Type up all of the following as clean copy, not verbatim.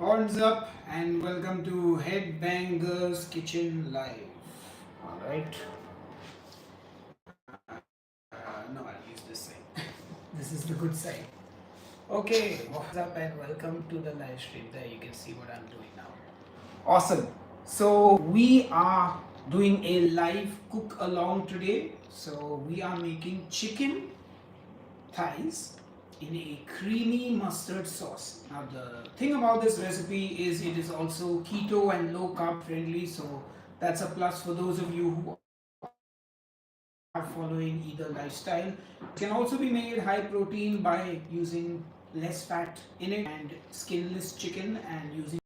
Horns up and welcome to Headbangers Kitchen Live. Alright. No, I'll use this side. This is the good side. Okay, what's up and welcome to the live stream. There you can see what I'm doing now. Awesome. So we are doing a live cook along today. So we are making chicken thighs in a creamy mustard sauce. Now the thing about this recipe is it is also keto and low carb friendly, so that's a plus for those of you who are following either lifestyle. It can also be made high protein by using less fat in it and skinless chicken and using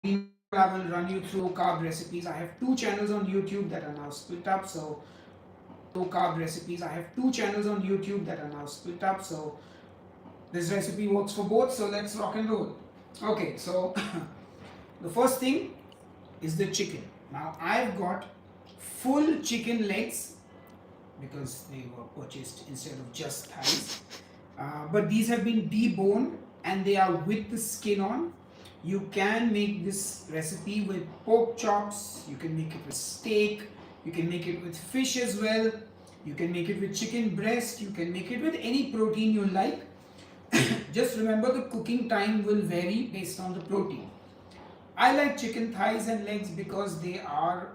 I will run you through carb recipes. I have two channels on YouTube that are now split up, so low carb recipes. I have two channels on YouTube that are now split up, so this recipe works for both, so let's rock and roll. Okay, so the first thing is the chicken. Now I've got full chicken legs because they were purchased instead of just thighs, but these have been deboned and they are with the skin on. You can make this recipe with pork chops, you can make it with steak, you can make it with fish as well, you can make it with chicken breast, you can make it with any protein you like. Just remember the cooking time will vary based on the protein. I like chicken thighs and legs because they are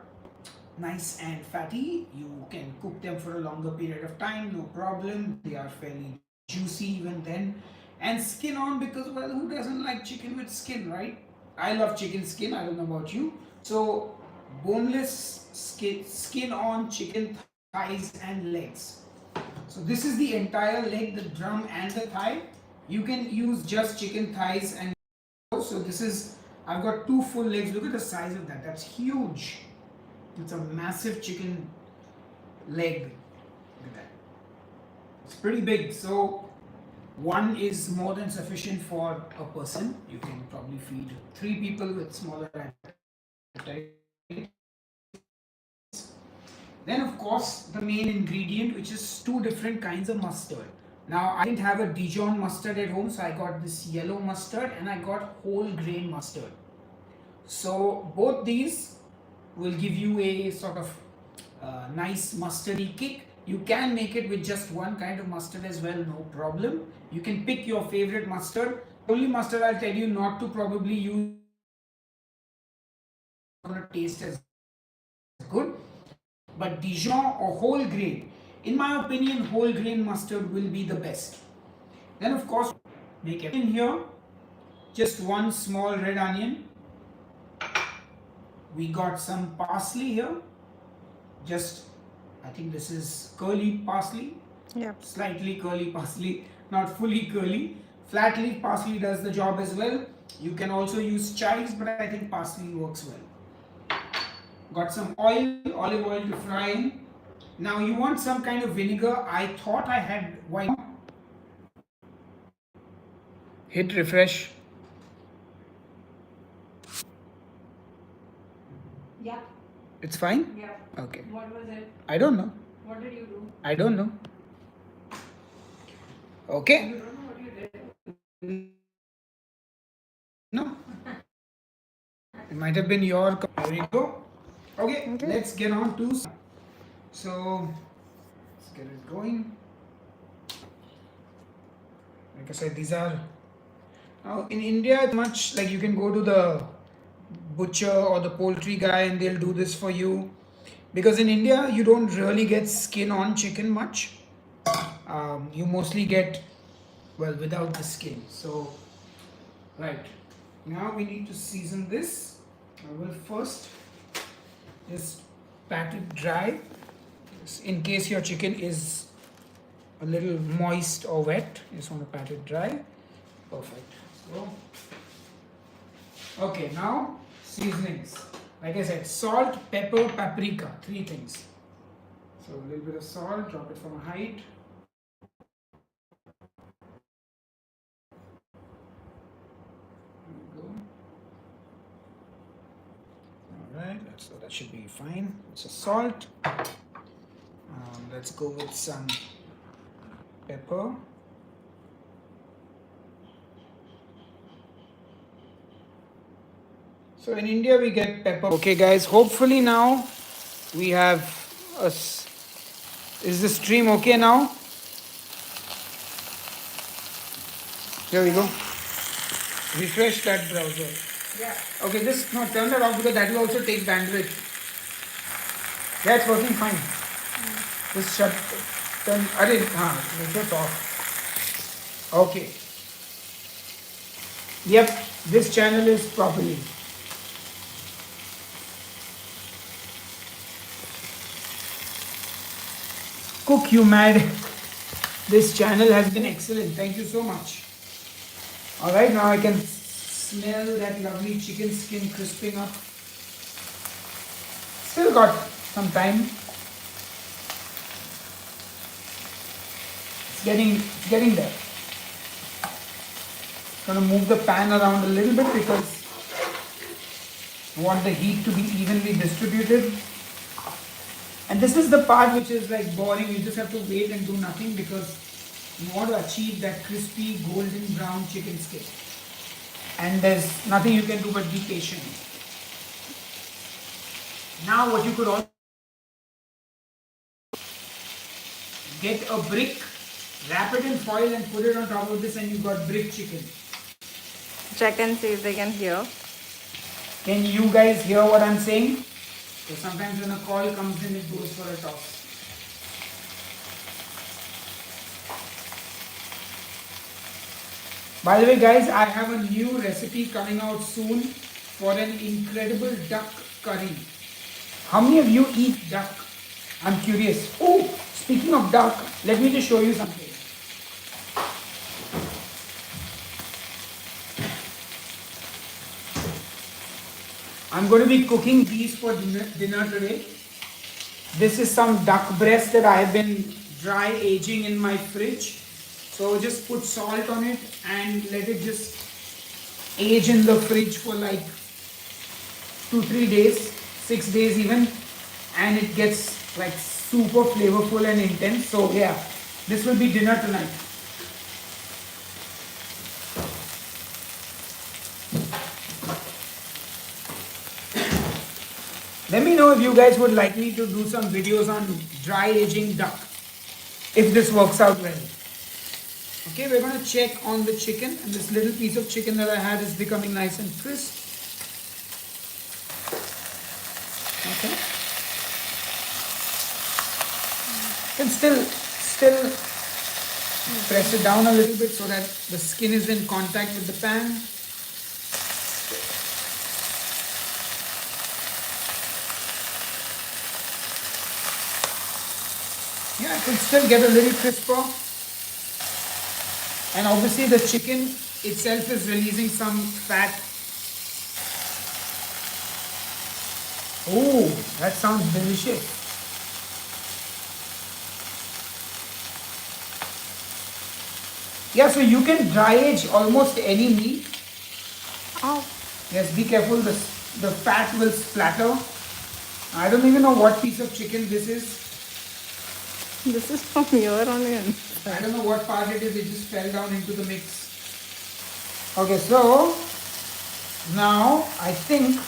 nice and fatty. You can cook them for a longer period of time, no problem. They are fairly juicy even then. And skin on because, well, who doesn't like chicken with skin, right? I love chicken skin, I don't know about you. So boneless skin on chicken thighs and legs. So this is the entire leg, the drum and the thigh. You can use just chicken thighs and so this is, I've got two full legs. Look at the size of that, that's huge. It's a massive chicken leg. Look at that. It's pretty big. So one is more than sufficient for a person. You can probably feed 3 people with smaller appetites. Then of course the main ingredient, which is 2 different kinds of mustard. Now I didn't have a Djon mustard at home, so I got this yellow mustard and I got whole grain mustard. So both these will give you a sort of nice mustardy kick. You can make it with just one kind of mustard as well, no problem. You can pick your favorite mustard. Only mustard I'll tell you not to probably use going to taste as good. But Dijon or whole grain, in my opinion, whole grain mustard will be the best. Then of course, make it in here, just one small red onion. We got some parsley here, just I think this is curly parsley, slightly curly parsley, not fully curly. Flat leaf parsley does the job as well. You can also use chives, but I think parsley works well. Got some oil, olive oil to fry in. Now you want some kind of vinegar. I thought I had white. Hit refresh. Yeah. It's fine? Yeah. Okay. What was it? I don't know. What did you do? I don't know. Okay. You don't know what you did? No. It might have been your. There we go. Okay, let's get on to. So, let's get it going. Like I said, these are. Now in India, it's much like you can go to the butcher or the poultry guy and they'll do this for you. Because in India, you don't really get skin on chicken much. You mostly get, well, without the skin. So, right. Now we need to season this. I will first just pat it dry in case your chicken is a little moist or wet. You just want to pat it dry. Perfect. So, okay, now seasonings. Like I said, salt, pepper, paprika, 3 things. So a little bit of salt, drop it from a height. There we go. Alright, so that should be fine. It's a salt. Let's go with some pepper. So in India we get pepper. Okay guys, hopefully now we have is the stream okay now? Here we go. Refresh that browser. Yeah. Okay, just no, turn that off because that will also take bandwidth. Yeah, it's working fine. Just turn, it's just off. Okay. Yep, this channel is properly. Cook, you mad. This channel has been excellent. Thank you so much. Alright, now I can smell that lovely chicken skin crisping up. Still got some time. It's getting there. Gonna move the pan around a little bit because I want the heat to be evenly distributed. And this is the part which is like boring. You just have to wait and do nothing because you want to achieve that crispy golden brown chicken skin. And there's nothing you can do but be patient. Now what you could also get a brick, wrap it in foil and put it on top of this and you've got brick chicken. Check and see if they can hear. Can you guys hear what I'm saying? So sometimes when a call comes in, it goes for a toss. By the way guys, I have a new recipe coming out soon for an incredible duck curry. How many of you eat duck? I'm curious. Oh, speaking of duck, let me just show you something. I'm going to be cooking these for dinner today. This is some duck breast that I have been dry aging in my fridge. So just put salt on it and let it just age in the fridge for like 2-3 days, 6 days even, and it gets like super flavorful and intense. So yeah, this will be dinner tonight. Let me know if you guys would like me to do some videos on dry aging duck, if this works out well. Okay, we're going to check on the chicken, and this little piece of chicken that I had is becoming nice and crisp. Okay. And still press it down a little bit so that the skin is in contact with the pan. Yeah, it can still get a little crisper. And obviously the chicken itself is releasing some fat. Oh, that sounds delicious. Yeah, so you can dry age almost any meat. Oh. Yes, be careful, the fat will splatter. I don't even know what piece of chicken this is. This is from your onion. I don't know what part it is, it just fell down into the mix. Okay, so now I think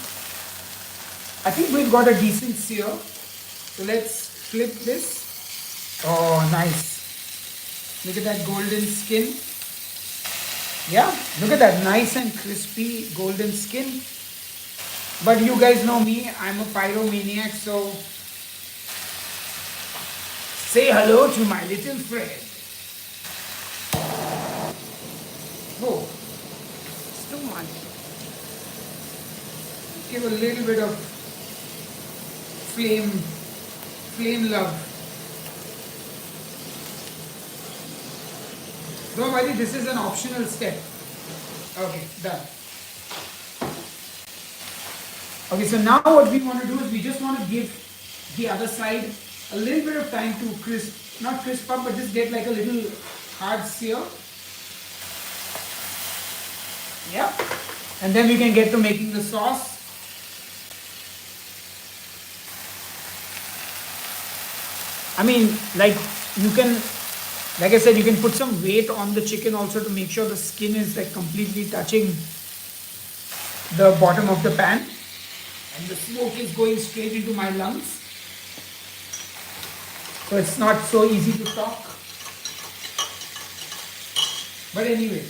we've got a decent sear. So let's flip this. Oh, nice. Look at that golden skin. Yeah, look at that nice and crispy golden skin. But you guys know me, I'm a pyromaniac, so say hello to my little friend. Oh, It's too much. give a little bit of flame love. Don't worry, this is an optional step. Okay, done. Okay, so now what we want to do is we just want to give the other side a little bit of time to not crisp up, but just get like a little hard sear. Yeah. And then we can get to making the sauce. I mean, like I said, you can put some weight on the chicken also to make sure the skin is like completely touching the bottom of the pan. and the smoke is going straight into my lungs. So it's not so easy to talk. But anyway,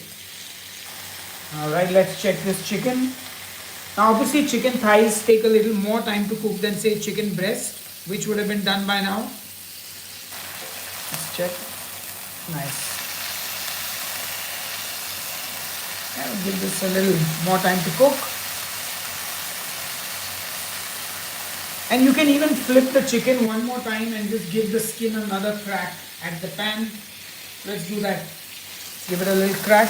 alright, let's check this chicken. Now obviously chicken thighs take a little more time to cook than say chicken breast, which would have been done by now. Let's check. Nice. I'll give this a little more time to cook. And you can even flip the chicken one more time and just give the skin another crack at the pan. Let's do that. Give it a little crack.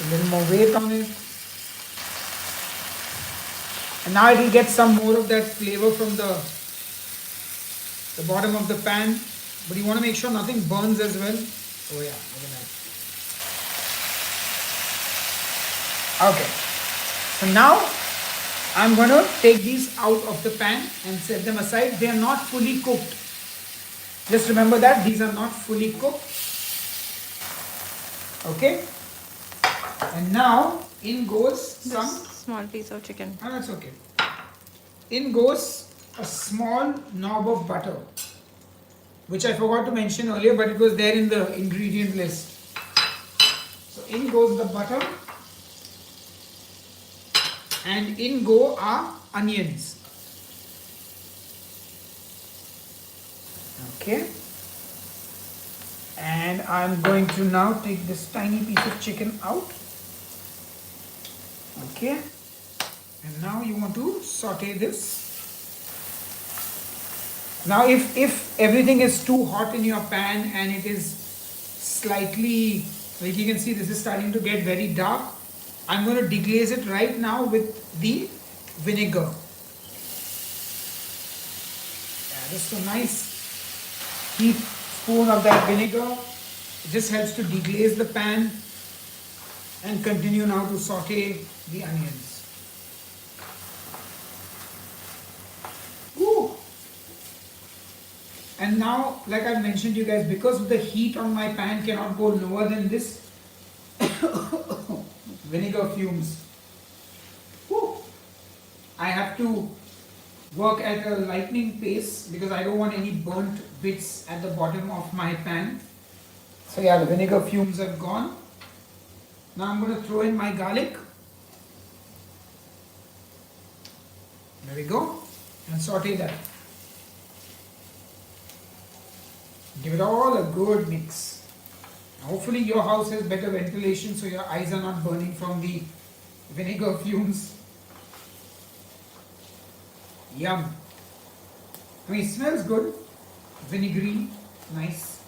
A little more weight on it. And now it will get some more of that flavor from the bottom of the pan. But you want to make sure nothing burns as well. Oh yeah, look at that. Okay. So now I'm going to take these out of the pan and set them aside. They are not fully cooked. Just remember that these are not fully cooked. Okay. And now in goes some small piece of chicken. Oh, that's okay. In goes a small knob of butter, which I forgot to mention earlier, but it was there in the ingredient list. So in goes the butter, and in go are onions. Okay. And I'm going to now take this tiny piece of chicken out. Okay. And now you want to saute this. Now if everything is too hot in your pan and it is slightly, like you can see this is starting to get very dark, I'm going to deglaze it right now with the vinegar. Yeah, just a nice heap spoon of that vinegar. It just helps to deglaze the pan. And continue now to saute the onions. Woo. And now, like I mentioned to you guys, because the heat on my pan cannot go lower than this, vinegar fumes. Woo. I have to work at a lightning pace because I don't want any burnt bits at the bottom of my pan. So yeah, the vinegar fumes have gone. Now I'm going to throw in my garlic. There we go. And saute that. Give it all a good mix. Hopefully your house has better ventilation so your eyes are not burning from the vinegar fumes. Yum. I mean, it smells good. Vinegary. Nice.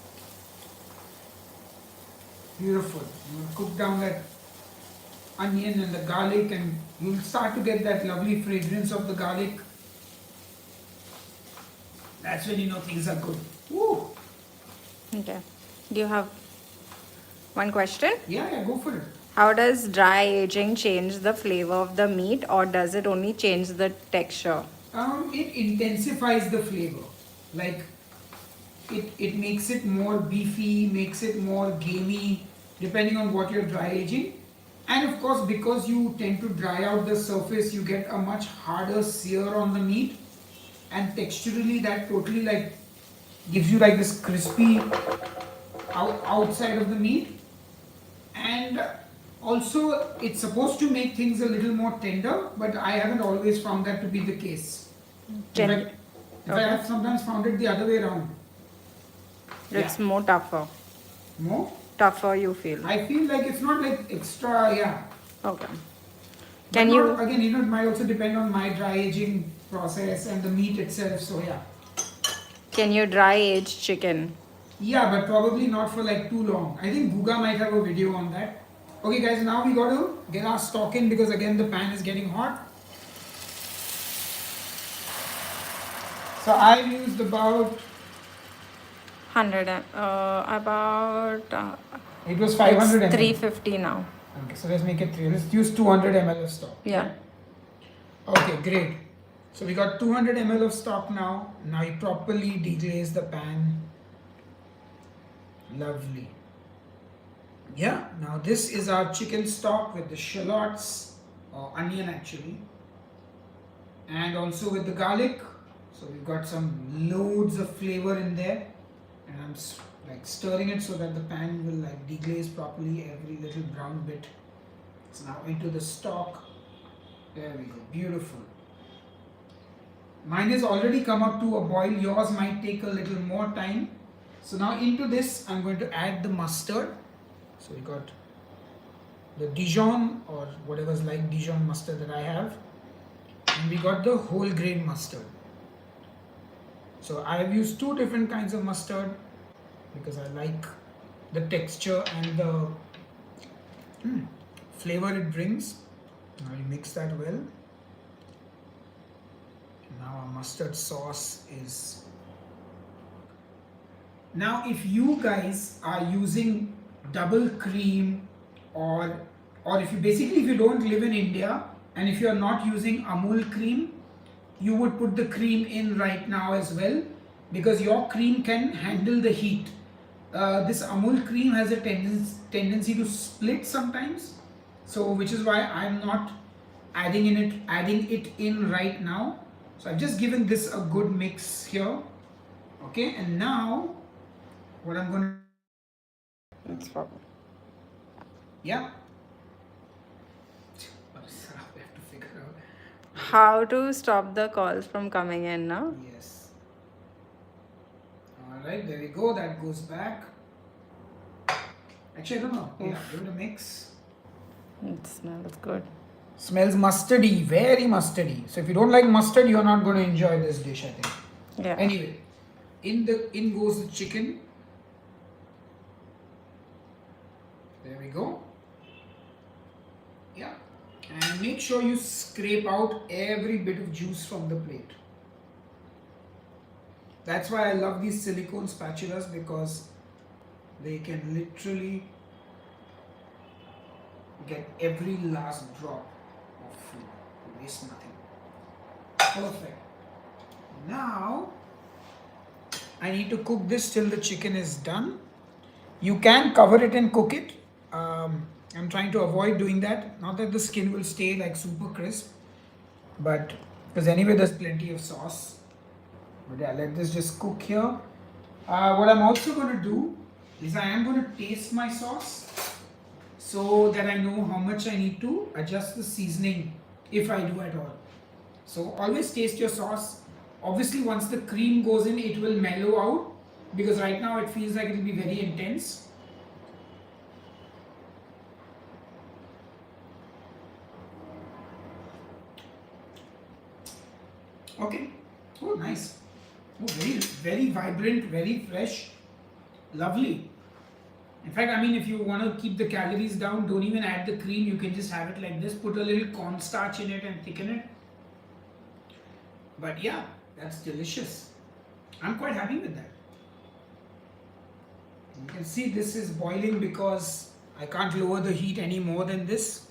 Beautiful. You will cook down that onion and the garlic and you will start to get that lovely fragrance of the garlic. That's when you know things are good. Woo. Okay. Do you have one question? Yeah, go for it. How does dry aging change the flavor of the meat, or does it only change the texture? It intensifies the flavor. Like it makes it more beefy, makes it more gamey, depending on what you're dry aging. And of course, because you tend to dry out the surface, you get a much harder sear on the meat. And texturally, that totally like gives you like this crispy outside of the meat. And also, it's supposed to make things a little more tender, but I haven't always found that to be the case. In fact, I have sometimes found it the other way around. It's more tougher. More? Tougher, you feel? I feel like it's not like extra, yeah. Okay. Again, it might also depend on my dry aging process and the meat itself, so yeah. Can you dry age chicken? Yeah, but probably not for like too long. I think Guga might have a video on that. Okay guys, now we got to get our stock in because again the pan is getting hot. So I've used about 100 it was 500 ml. 350 now. Okay, so let's make it 3. Let's use 200 ml of stock. Yeah. Okay, great. So we got 200 ml of stock now. Now you properly deglaze the pan. Lovely. Yeah, now this is our chicken stock with the shallots, or onion actually, and also with the garlic. So we've got some loads of flavor in there, and I'm like stirring it so that the pan will like deglaze properly every little brown bit. It's now into the stock. There we go, beautiful. Mine has already come up to a boil, yours might take a little more time. So now into this I'm going to add the mustard. So we got the Dijon or whatever's like Dijon mustard that I have, and we got the whole grain mustard. So I have used two different kinds of mustard because I like the texture and the flavor it brings. Now you mix that well. Now our mustard sauce is. Now if you guys are using double cream or if you don't live in India and if you are not using Amul cream, you would put the cream in right now as well, because your cream can handle the heat. This Amul cream has a tendency to split sometimes, so which is why I'm not adding it in right now. So I've just given this a good mix here. Okay, and now what I'm going to. It's problem. Yeah. We have to figure out. How to stop the calls from coming in now? Yes. Alright, there we go. That goes back. Actually, I don't know. Yeah, give it a mix. It smells good. Smells mustardy, very mustardy. So if you don't like mustard, you're not going to enjoy this dish, I think. Yeah. Anyway, in goes the chicken. There we go. Yeah. And make sure you scrape out every bit of juice from the plate. That's why I love these silicone spatulas, because they can literally get every last drop of food. Waste nothing. Perfect. Now I need to cook this till the chicken is done. You can cover it and cook it. I'm trying to avoid doing that. Not that the skin will stay like super crisp, but because anyway there's plenty of sauce. But yeah, let this just cook here. What I'm also going to do is I am going to taste my sauce so that I know how much I need to adjust the seasoning, if I do at all. So always taste your sauce. Obviously once the cream goes in, it will mellow out, because right now it feels like it will be very intense. Okay. Oh, nice. Oh, very, very vibrant, very fresh. Lovely. In fact, I mean, if you want to keep the calories down, don't even add the cream. You can just have it like this. Put a little cornstarch in it and thicken it. But yeah, that's delicious. I'm quite happy with that. You can see this is boiling because I can't lower the heat any more than this.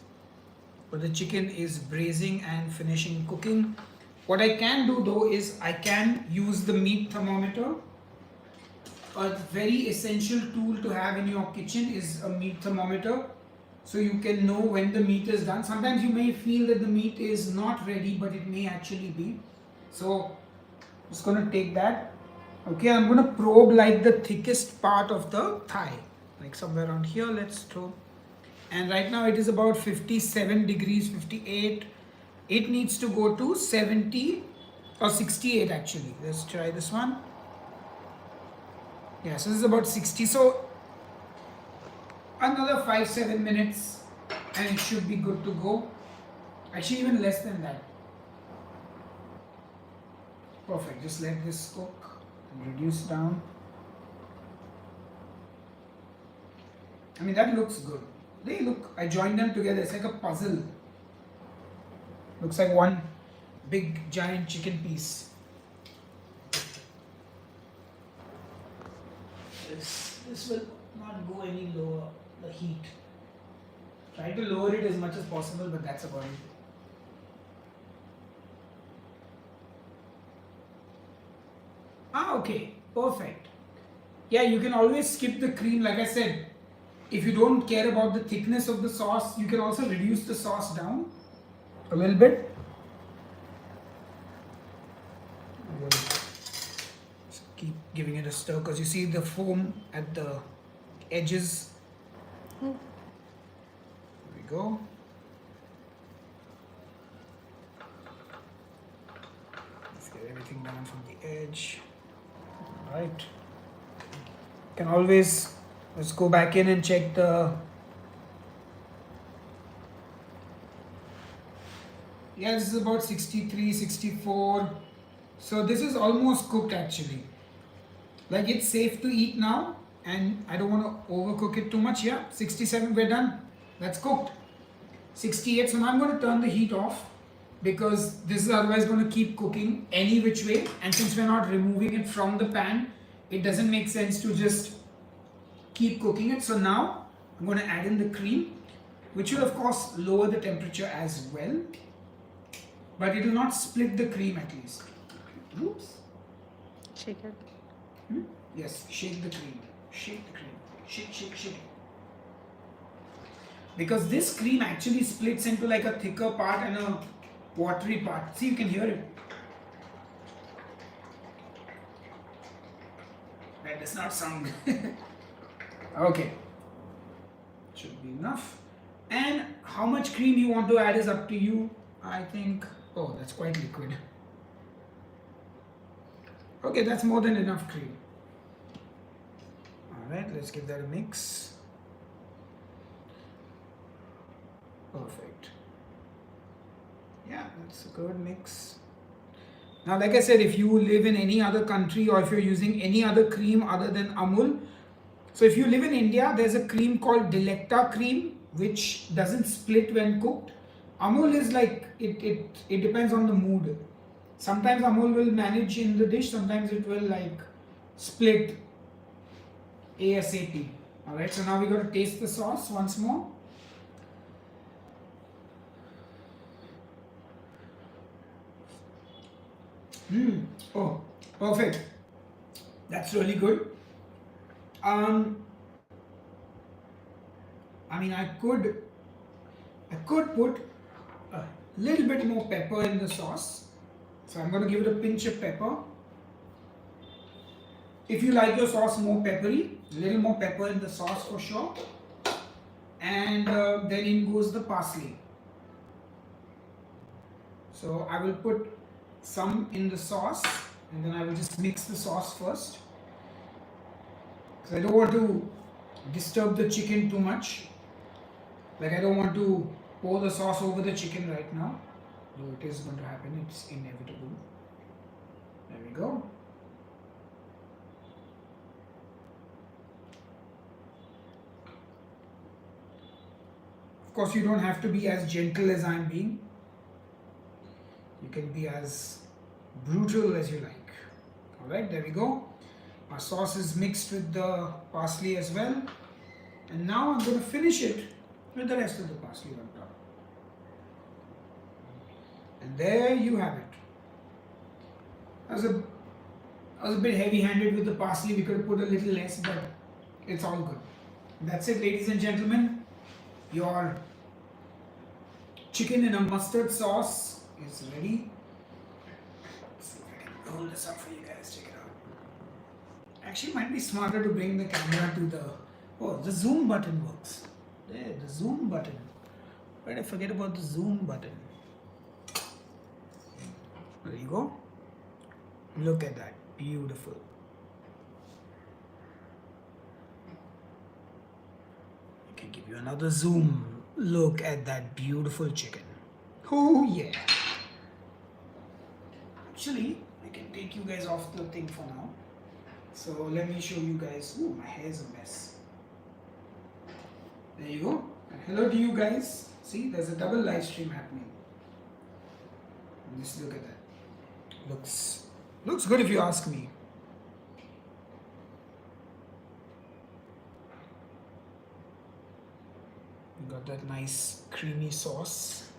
But the chicken is braising and finishing cooking. What I can do though is I can use the meat thermometer. A very essential tool to have in your kitchen is a meat thermometer, so you can know when the meat is done. Sometimes you may feel that the meat is not ready, but it may actually be. So I'm just going to take that. Okay, I'm going to probe like the thickest part of the thigh, like somewhere around here. Let's throw. And right now it is about 57 degrees, 58. It needs to go to 70 or 68 actually. Let's try this one. Yeah, so this is about 60. So another 5-7 minutes and it should be good to go. Actually, even less than that. Perfect. Just let this cook and reduce down. I mean, that looks good. They look, I joined them together. It's like a puzzle. Looks like one big giant chicken piece. This will not go any lower, the heat. Try to lower it as much as possible, but that's about it. Ah, okay, perfect. Yeah, you can always skip the cream, like I said. if you don't care about the thickness of the sauce, you can also reduce the sauce down a little bit. Just keep giving it a stir because you see the foam at the edges. There we go. Let's get everything down from the edge. All right. Can always, let's go back in and check the, yeah, this is about 63, 64. So this is almost cooked actually. Like it's safe to eat now and I don't want to overcook it too much. Yeah, 67, we're done. That's cooked. 68, so now I'm going to turn the heat off because this is otherwise going to keep cooking any which way, and since we're not removing it from the pan, it doesn't make sense to just keep cooking it. So now I'm going to add in the cream, which will of course lower the temperature as well, but it will not split the cream at least. Oops. Shake it. Yes, shake the cream. Shake the cream. Shake, shake, shake. Because this cream actually splits into like a thicker part and a watery part. See, you can hear it. That does not sound good. Okay. Should be enough. And how much cream you want to add is up to you. I think, oh, that's quite liquid. Okay, that's more than enough cream. Alright, let's give that a mix. Perfect. Yeah, that's a good mix. Now, like I said, if you live in any other country or if you're using any other cream other than Amul, so if you live in India, there's a cream called Delecta cream, which doesn't split when cooked. Amul is like, it depends on the mood. Sometimes Amul will manage in the dish, sometimes it will like split ASAP. Alright, so now we got to taste the sauce once more. Oh, perfect. That's really good. I mean, I could put a little bit more pepper in the sauce. So I'm going to give it a pinch of pepper. If you like your sauce more peppery, a little more pepper in the sauce for sure. And then in goes the parsley. So I will put some in the sauce and then I will just mix the sauce first. Because I don't want to disturb the chicken too much. Like I don't want to pour the sauce over the chicken right now. Though it is going to happen, it's inevitable. There we go. Of course, you don't have to be as gentle as I'm being. You can be as brutal as you like. Alright, there we go. Our sauce is mixed with the parsley as well. And now I'm going to finish it with the rest of the parsley on top. And there you have it. I was a bit heavy-handed with the parsley. We could have put a little less, but it's all good. That's it, ladies and gentlemen. Your chicken in a mustard sauce is ready. Let's see if I can roll this up for you guys. Check it out. Actually, it might be smarter to bring the camera to the... Oh, the zoom button works. There, the zoom button. Why did I forget about the zoom button? There you go. Look at that. Beautiful. I can give you another zoom. Look at that beautiful chicken. Oh yeah. Actually, I can take you guys off the thing for now. So let me show you guys. Oh, my hair's a mess. There you go. And hello to you guys. See, there's a double live stream happening. And just look at that. Looks good if you ask me. You got that nice creamy sauce.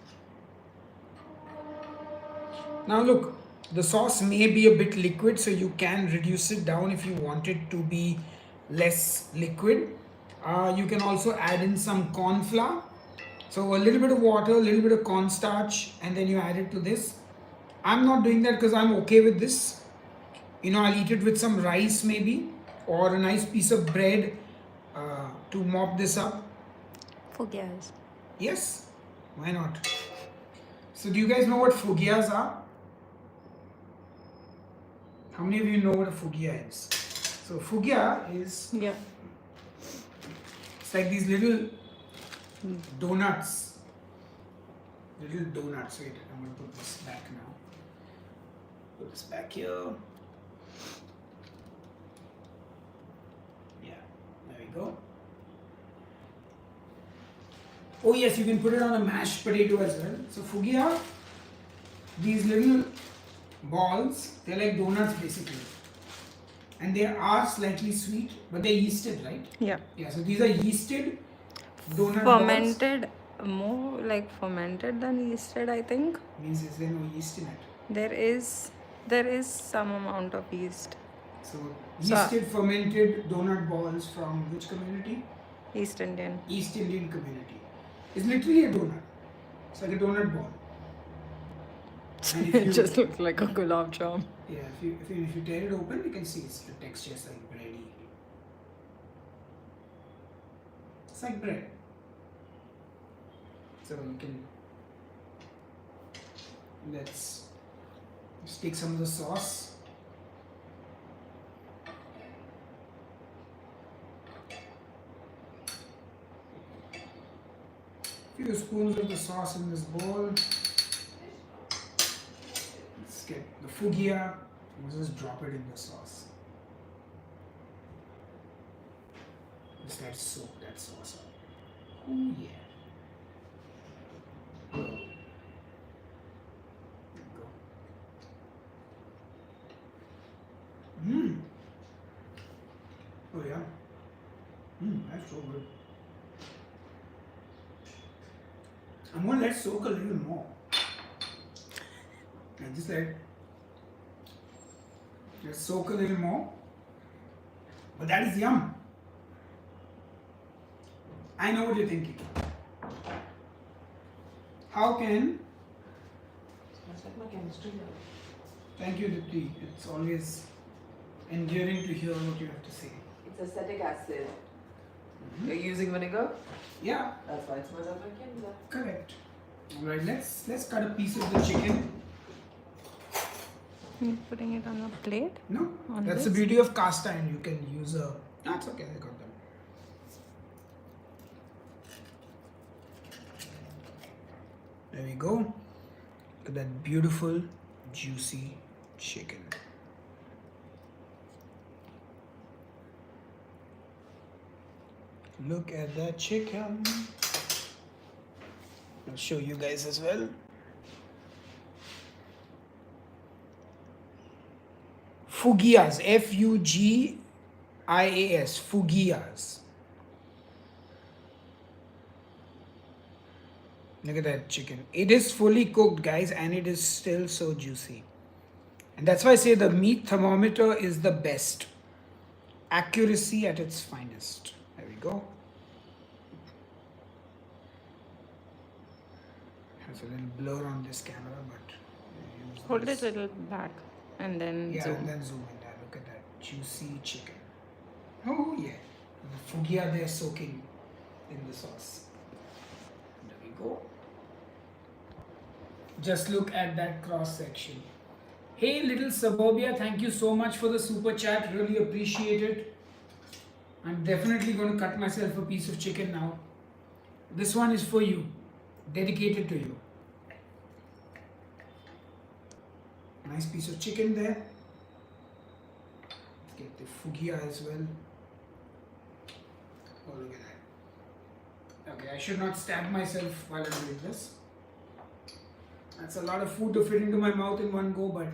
Now look, the sauce may be a bit liquid, so you can reduce it down if you want it to be less liquid. You can also add in some corn flour. So a little bit of water, a little bit of cornstarch, and then you add it to this. I'm not doing that because I'm okay with this. You know, I'll eat it with some rice maybe, or a nice piece of bread to mop this up. Fugyas. Yes, why not? So do you guys know what fugyas are? How many of you know what a fugya is? So fugya is, Yeah. it's like these little donuts. Little donuts. Wait, I'm going to put this back now. Put this back here. Yeah, there we go. Oh yes, you can put it on a mashed potato as well. So fugya, these little balls, they're like donuts basically. And they are slightly sweet, but they're yeasted, right? Yeah. Yeah, so these are yeasted donut balls. Fermented, more like fermented than yeasted, I think. Means is there no yeast in it? There is some amount of yeast. So yeasted fermented donut balls from which community? East Indian. East Indian community. It's literally a donut. It's like a donut ball. And if It you, just looks like a gulab jam. yeah, if you tear it open, you can see it's the texture is like bready. It's like bread. So you can let's take some of the sauce. Few spoons of the sauce in this bowl. Let's get the fugya. We'll just drop it in the sauce. Just let soak that sauce up. Oh yeah. There we go. Oh yeah. That's so good. I'm gonna let soak a little more. And just let soak a little more. But that is yum. I know what you're thinking. How can? That's like my chemistry lab. Thank you, Dipti. It's always endearing to hear what you have to say. It's acetic acid. You're using vinegar? Yeah, That's why it smells like vinegar. correct. Alright, let's cut a piece of the chicken. You're putting it on a plate? No, On that's the this? beauty of cast iron. You can use a. That's okay. I got them. There we go. Look at that beautiful, juicy chicken. Look at that chicken. I'll show you guys as well. Fugias, Fugias, Fugias. Look at that chicken. It is fully cooked, guys, and it is still so juicy. And that's why I say the meat thermometer is the best. Accuracy at its finest. There we go. Has a little blur on this camera, but we'll use Hold this. it a little back and then Yeah, zoom. and then zoom in there. Look at that juicy chicken. Oh yeah, the fugia there soaking in the sauce. There we go. Just look at that cross section. Hey, little suburbia, thank you so much for the super chat. Really appreciate it. I'm definitely going to cut myself a piece of chicken now. This one is for you, dedicated to you. Nice piece of chicken there. Let's get the fugia as well. Oh, look at that. Okay, I should not stab myself while I'm doing this. That's a lot of food to fit into my mouth in one go, but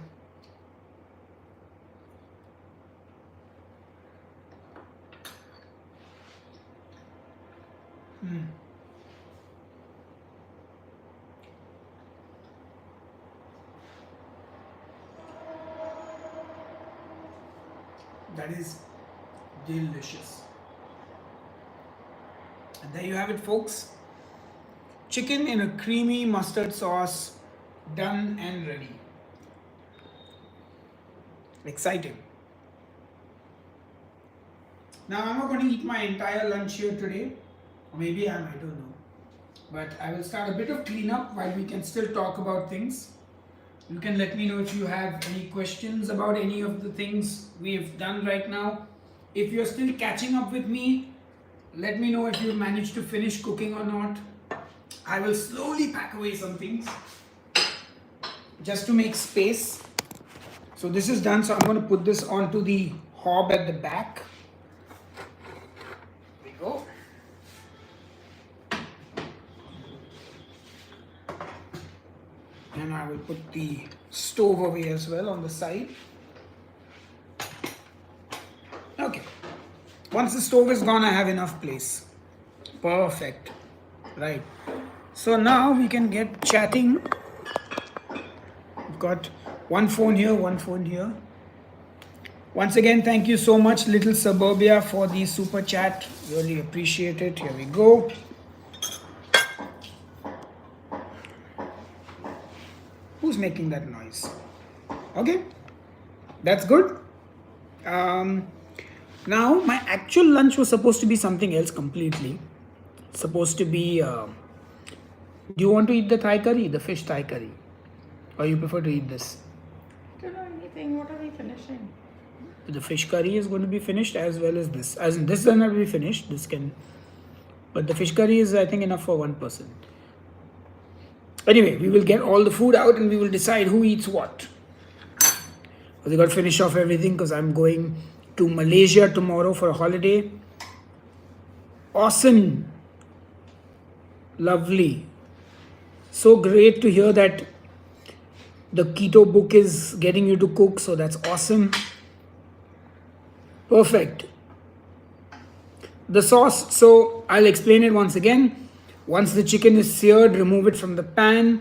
that is delicious. And there you have it, folks. Chicken in a creamy mustard sauce, done and ready. Exciting. Now I'm not going to eat my entire lunch here today. Or maybe I don't know. But I will start a bit of cleanup while we can still talk about things. You can let me know if you have any questions about any of the things we have done right now. If you're still catching up with me, let me know if you managed to finish cooking or not. I will slowly pack away some things just to make space. So this is done, so I'm going to put this onto the hob at the back. There we go. And I will put the stove away as well on the side. Okay. Once the stove is gone, I have enough place. Perfect. Right. So now we can get chatting. We've got one phone here, one phone here. Once again, thank you so much, Little Suburbia, for the super chat. Really appreciate it. Here we go. Who's making that noise? Okay, that's good. Now my actual lunch was supposed to be something else completely. Supposed to be, do you want to eat the Thai curry, the fish Thai curry? Or you prefer to eat this? I don't know anything. What are we finishing? The fish curry is going to be finished as well as this. As in, this does not be finished. This can, but the fish curry is, I think, enough for one person. Anyway, we will get all the food out and we will decide who eats what. We got to finish off everything because I'm going to Malaysia tomorrow for a holiday. Awesome. Lovely. So great to hear that the keto book is getting you to cook. So that's awesome. Perfect. The sauce. So I'll explain it once again. Once the chicken is seared, remove it from the pan.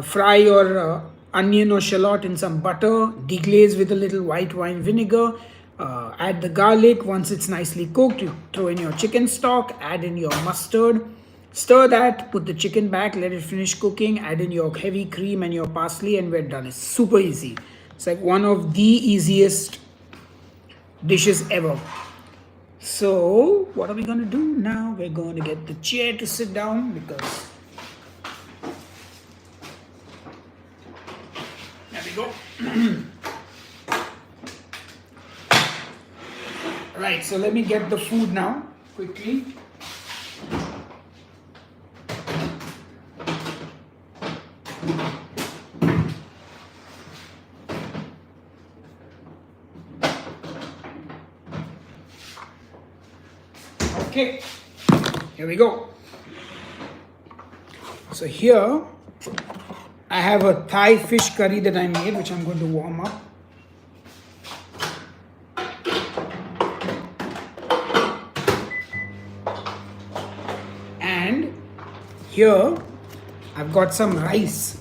Fry your onion or shallot in some butter. Deglaze with a little white wine vinegar. Add the garlic. Once it's nicely cooked, you throw in your chicken stock. Add in your mustard. Stir that. Put the chicken back. Let it finish cooking. Add in your heavy cream and your parsley, and we're done. It's super easy. It's like one of the easiest dishes ever. So, what are we going to do now? We're going to get the chair to sit down because there we go. Right, so let me get the food now quickly. Okay, here we go. So here I have a Thai fish curry that I made, which I'm going to warm up. And here I've got some rice,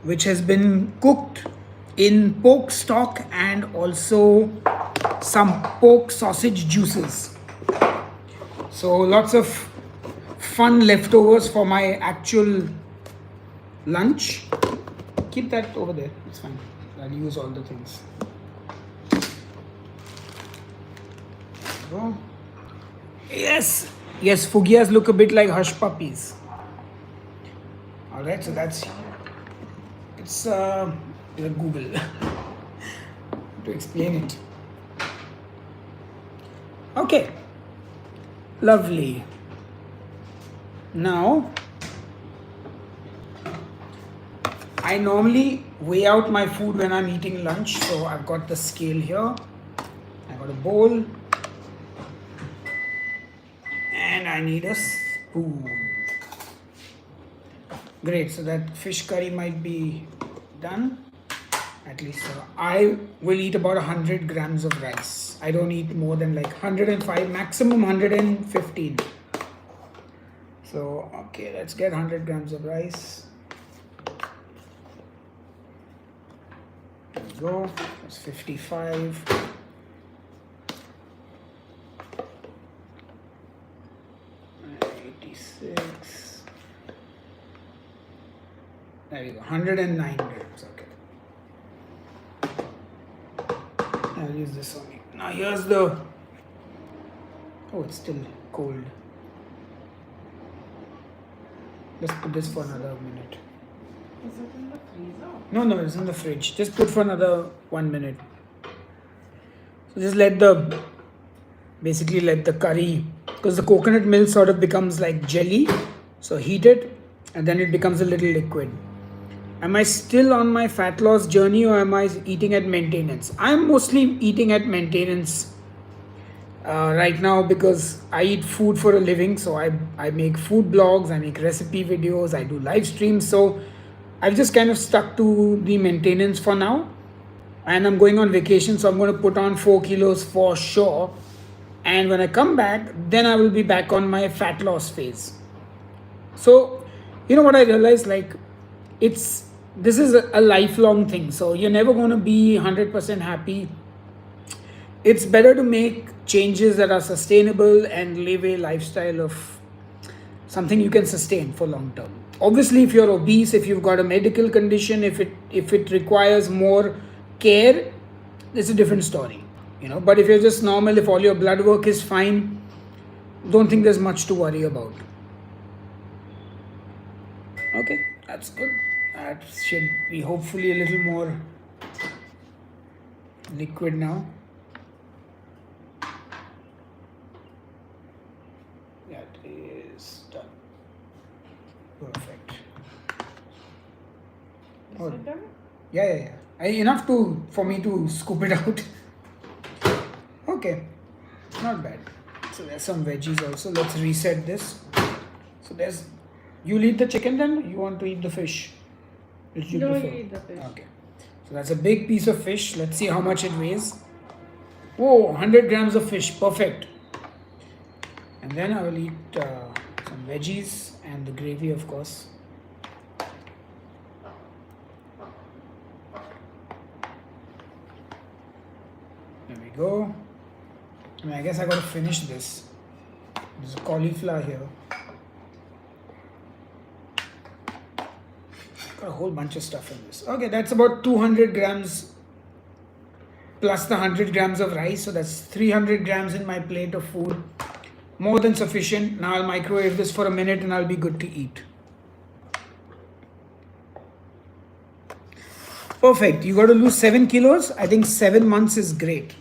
which has been cooked in pork stock and also some pork sausage juices. So lots of fun leftovers for my actual lunch. Keep that over there, it's fine. I'll use all the things. Go. Yes, yes, Fugias look a bit like hush puppies. Alright, so that's, it's Google to explain it. Okay. Lovely. Now, I normally weigh out my food when I'm eating lunch. So I've got the scale here. I got a bowl. And I need a spoon. Great, so that fish curry might be done. At least I will eat about 100 grams of rice. I don't eat more than like 105, maximum 115. So, okay, let's get 100 grams of rice. There we go, that's 55. 56. There we go. 109 grams. Okay. I'll use this only. Now here's the. Oh, it's still cold. Let's put this for another minute. Is it in the freezer? No, it's in the fridge. Just put for another 1 minute. So just basically let the curry, because the coconut milk sort of becomes like jelly. So heat it and then it becomes a little liquid. Am I still on my fat loss journey or am I eating at maintenance? I'm mostly eating at maintenance right now because I eat food for a living. So I make food blogs, I make recipe videos, I do live streams. So I've just kind of stuck to the maintenance for now. And I'm going on vacation, so I'm going to put on 4 kilos for sure. And when I come back, then I will be back on my fat loss phase. So, you know what I realized? Like, this is a lifelong thing. So you're never going to be 100% happy. It's better to make changes that are sustainable and live a lifestyle of something you can sustain for long term. Obviously, if you're obese, if you've got a medical condition, if it requires more care, it's a different story, you know. But if you're just normal, if all your blood work is fine, don't think there's much to worry about. Okay, that's good. That should be hopefully a little more liquid now. That is done. Perfect. Is it done? Yeah. Enough for me to scoop it out. Okay, not bad. So there's some veggies also. Let's reset this. So you'll eat the chicken then? You want to eat the fish? Which you prefer? You eat the fish. Okay. So that's a big piece of fish. Let's see how much it weighs. Whoa, 100 grams of fish. Perfect. And then I will eat some veggies and the gravy, of course. There we go. I guess I gotta finish this. There's a cauliflower here. Got a whole bunch of stuff in this. Okay, that's about 200 grams plus the 100 grams of rice. So that's 300 grams in my plate of food. More than sufficient. Now I'll microwave this for a minute and I'll be good to eat. Perfect. You got to lose 7 kilos. I think 7 months is great.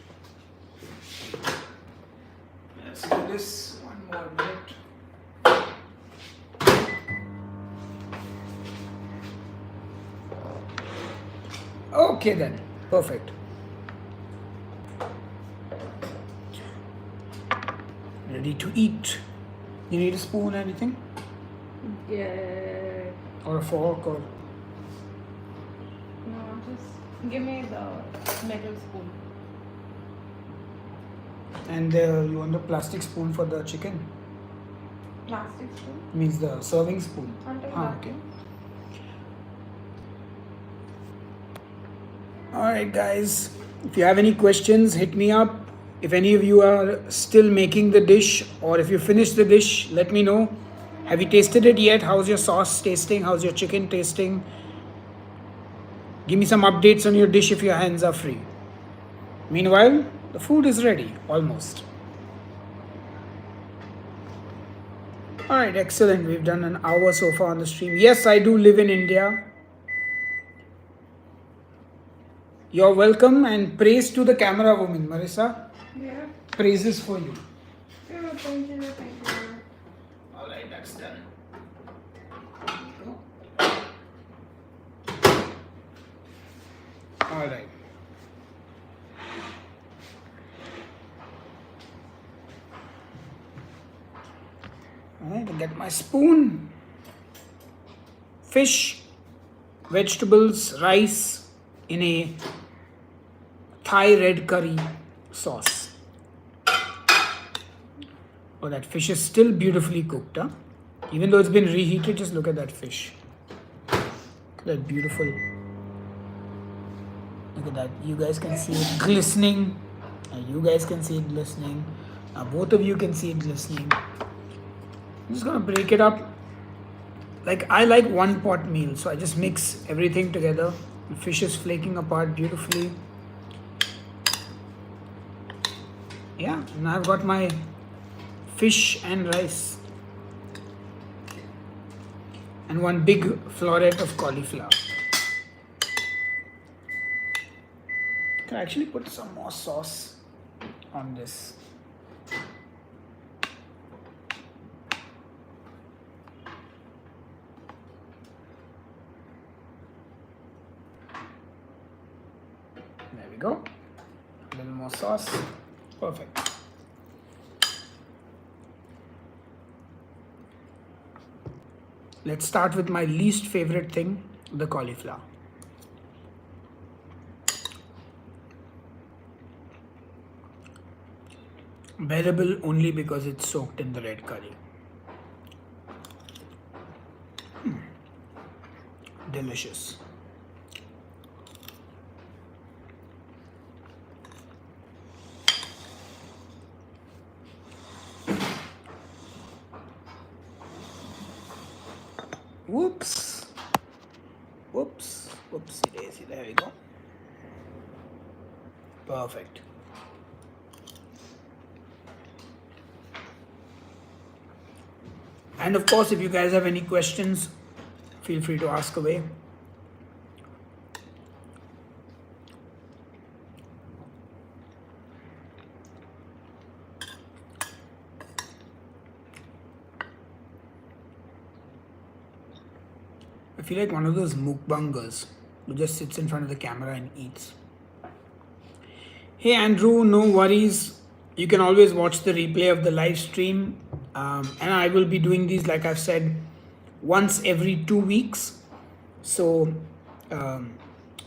Let's do this 1 more minute. Okay then. Perfect. Ready to eat. You need a spoon or anything? Yeah. Or a fork or... No, just give me the metal spoon. And you want the plastic spoon for the chicken? Plastic spoon? Means the serving spoon. I'll take Ah, that. okay. Alright guys, if you have any questions, hit me up. If any of you are still making the dish or if you finished the dish, let me know. Have you tasted it yet? How's your sauce tasting? How's your chicken tasting? Give me some updates on your dish if your hands are free. Meanwhile, the food is ready, almost. Alright, excellent. We've done an hour so far on the stream. Yes, I do live in India. You're welcome and praise to the camera woman, Marissa. Yeah. Praises for you. Yeah, thank you. Alright, that's done. Alright. Alright, I'll get my spoon. Fish, vegetables, rice in a Thai red curry sauce. Oh, that fish is still beautifully cooked, huh? Even though it's been reheated, just look at that fish. Look at that beautiful. Look at that. You guys can see it glistening. And you guys can see it glistening. Now both of you can see it glistening. I'm just gonna break it up. Like I like one pot meal, so I just mix everything together. The fish is flaking apart beautifully. Yeah, and I've got my fish and rice. And one big floret of cauliflower. Can I actually put some more sauce on this? There we go. A little more sauce. Perfect. Let's start with my least favorite thing, the cauliflower. Bearable only because it's soaked in the red curry. Delicious. Whoops. Whoops. Whoopsie daisy. There we go. Perfect. And of course, if you guys have any questions, feel free to ask away. I feel like one of those mukbangers who just sits in front of the camera and eats. Hey Andrew, no worries. You can always watch the replay of the live stream. And I will be doing these, like I've said, once every 2 weeks. So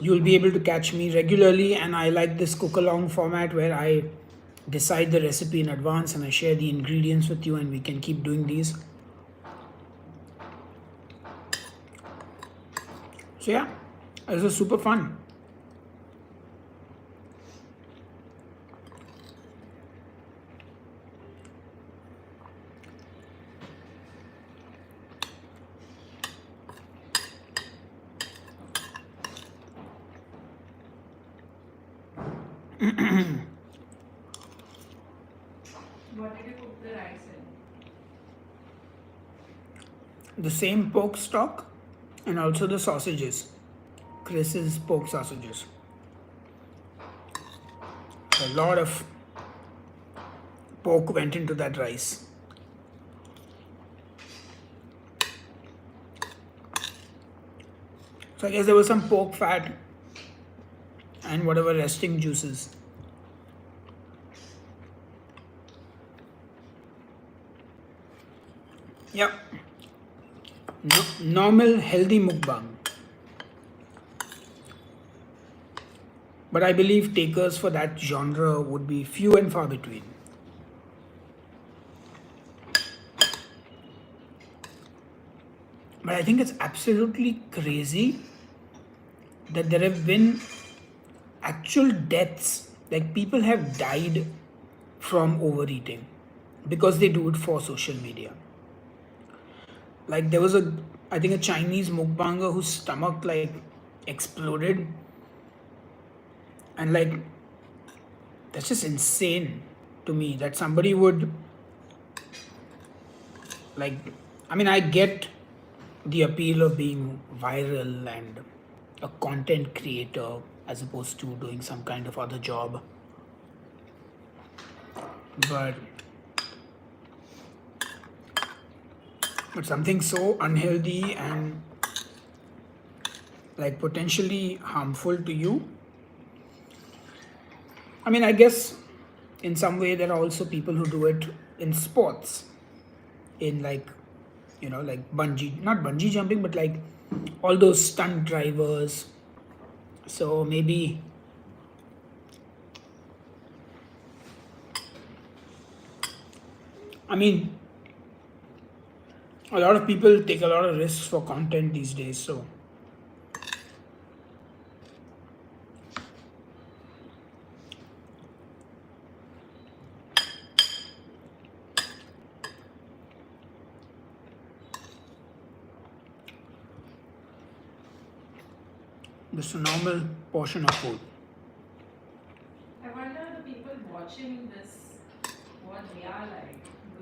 you'll be able to catch me regularly. And I like this cook along format where I decide the recipe in advance and I share the ingredients with you, and we can keep doing these. So yeah, this was super fun. What did you cook the rice in? The same pork stock and also the sausages. Chris's pork sausages. A lot of pork went into that rice. So I guess there was some pork fat and whatever resting juices. Yep. Normal healthy mukbang. But I believe takers for that genre would be few and far between. But I think it's absolutely crazy that there have been actual deaths. Like people have died from overeating because they do it for social media. Like there was I think a Chinese mukbanger whose stomach like exploded. And like, that's just insane to me that somebody would like, I mean, I get the appeal of being viral and a content creator as opposed to doing some kind of other job. But something so unhealthy and like potentially harmful to you. I mean, I guess in some way there are also people who do it in sports, in like, you know, like not bungee jumping, but like all those stunt drivers. So maybe I mean, a lot of people take a lot of risks for content these days, so Just a normal portion of food. I wonder the people watching this, what they are like. Do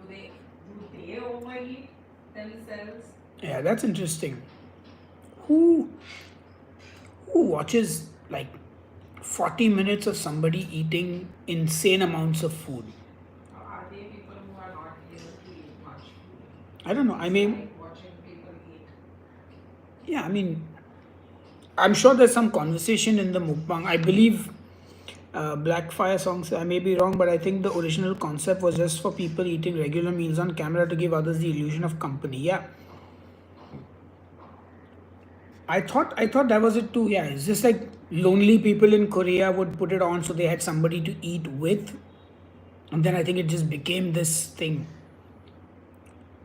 they overeat themselves? Yeah, that's interesting. Who watches like 40 minutes of somebody eating insane amounts of food? Or are they people who are not able to eat much food? I don't know. I mean, Like watching people eat. yeah, I mean, I'm sure there's some conversation in the mukbang. I believe Blackfire songs, I may be wrong, but I think the original concept was just for people eating regular meals on camera to give others the illusion of company. Yeah. I thought that was it too. Yeah, it's just like lonely people in Korea would put it on so they had somebody to eat with. And then I think it just became this thing.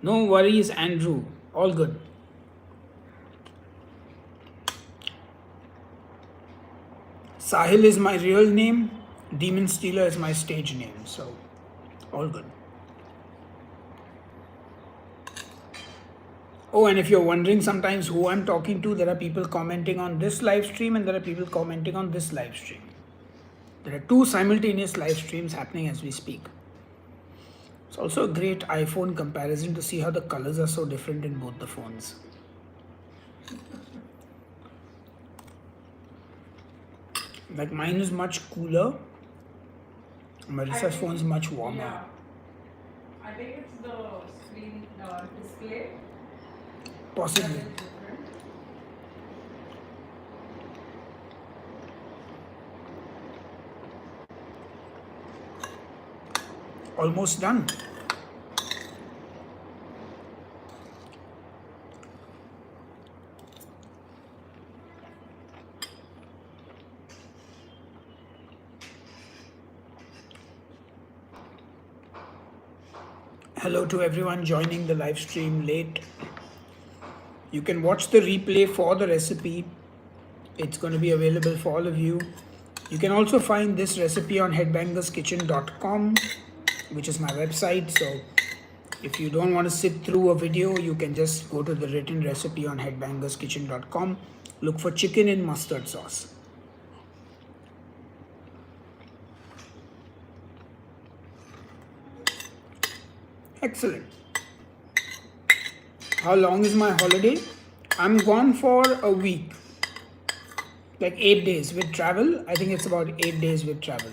No worries, Andrew. All good. Sahil is my real name. Demon Stealer is my stage name. So, all good. Oh, and if you're wondering sometimes who I'm talking to, there are people commenting on this live stream and there are people commenting on this live stream. There are two simultaneous live streams happening as we speak. It's also a great iPhone comparison to see how the colors are so different in both the phones. Like mine is much cooler. Marissa's phone is much warmer. Yeah. I think it's the screen display. Possibly. That is different. Almost done. Hello to everyone joining the live stream late. You can watch the replay for the recipe. It's going to be available for all of you. You can also find this recipe on headbangerskitchen.com, which is my website. So if you don't want to sit through a video, you can just go to the written recipe on headbangerskitchen.com. Look for chicken in mustard sauce. Excellent. How long is my holiday? I'm gone for a week. Like 8 days with travel. I think it's about 8 days with travel.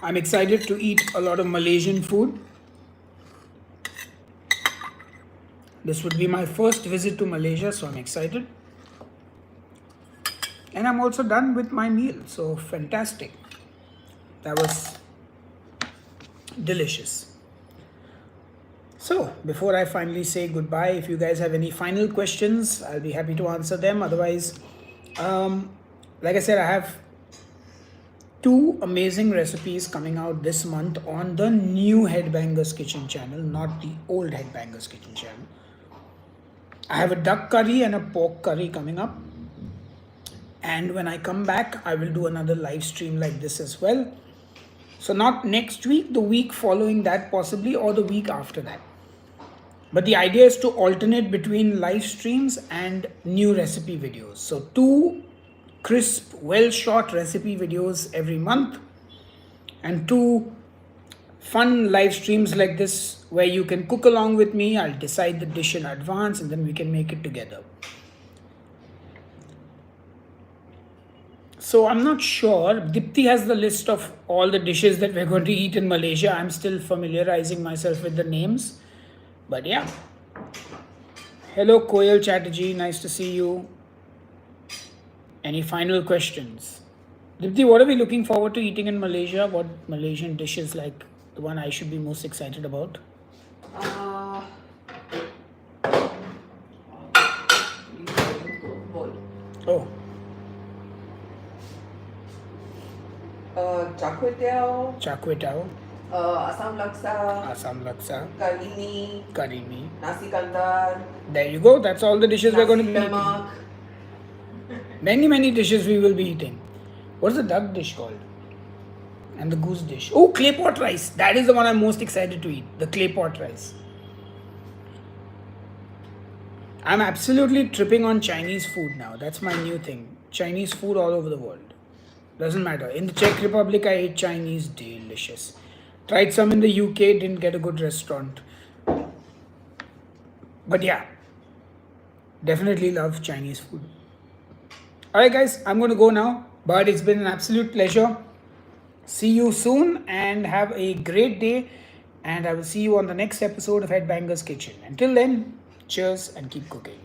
I'm excited to eat a lot of Malaysian food. This would be my first visit to Malaysia, so I'm excited. And I'm also done with my meal, so fantastic. That was delicious. So, before I finally say goodbye, if you guys have any final questions, I'll be happy to answer them. Otherwise, like I said, I have two amazing recipes coming out this month on the new Headbangers Kitchen channel, not the old Headbangers Kitchen channel. I have a duck curry and a pork curry coming up. And when I come back, I will do another live stream like this as well. So not next week, the week following that possibly, or the week after that. But the idea is to alternate between live streams and new recipe videos. So 2 crisp, well-shot recipe videos every month, and 2 fun live streams like this where you can cook along with me. I'll decide the dish in advance and then we can make it together. So I'm not sure. Dipti has the list of all the dishes that we're going to eat in Malaysia. I'm still familiarizing myself with the names. But yeah. Hello Koyal Chatterjee, nice to see you. Any final questions? Dipti, what are we looking forward to eating in Malaysia? What Malaysian dish is like the one I should be most excited about? Oh. Char kway teow. Char kway teow. Assam laksa. Assam laksa. Curry mee. Curry mee. Nasi kandar. There you go. That's all the dishes we're going to be eating. Lemak. Many dishes we will be eating. What's the duck dish called? And the goose dish. Oh, clay pot rice. That is the one I'm most excited to eat. The clay pot rice. I'm absolutely tripping on Chinese food now. That's my new thing. Chinese food all over the world. Doesn't matter. In the Czech Republic, I ate Chinese. Delicious. Tried some in the UK. Didn't get a good restaurant. But yeah. Definitely love Chinese food. Alright guys, I'm going to go now. But it's been an absolute pleasure. See you soon and have a great day. And I will see you on the next episode of Headbanger's Kitchen. Until then, cheers and keep cooking.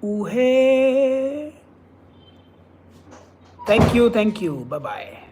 Ooh, hey. Thank you. Bye bye.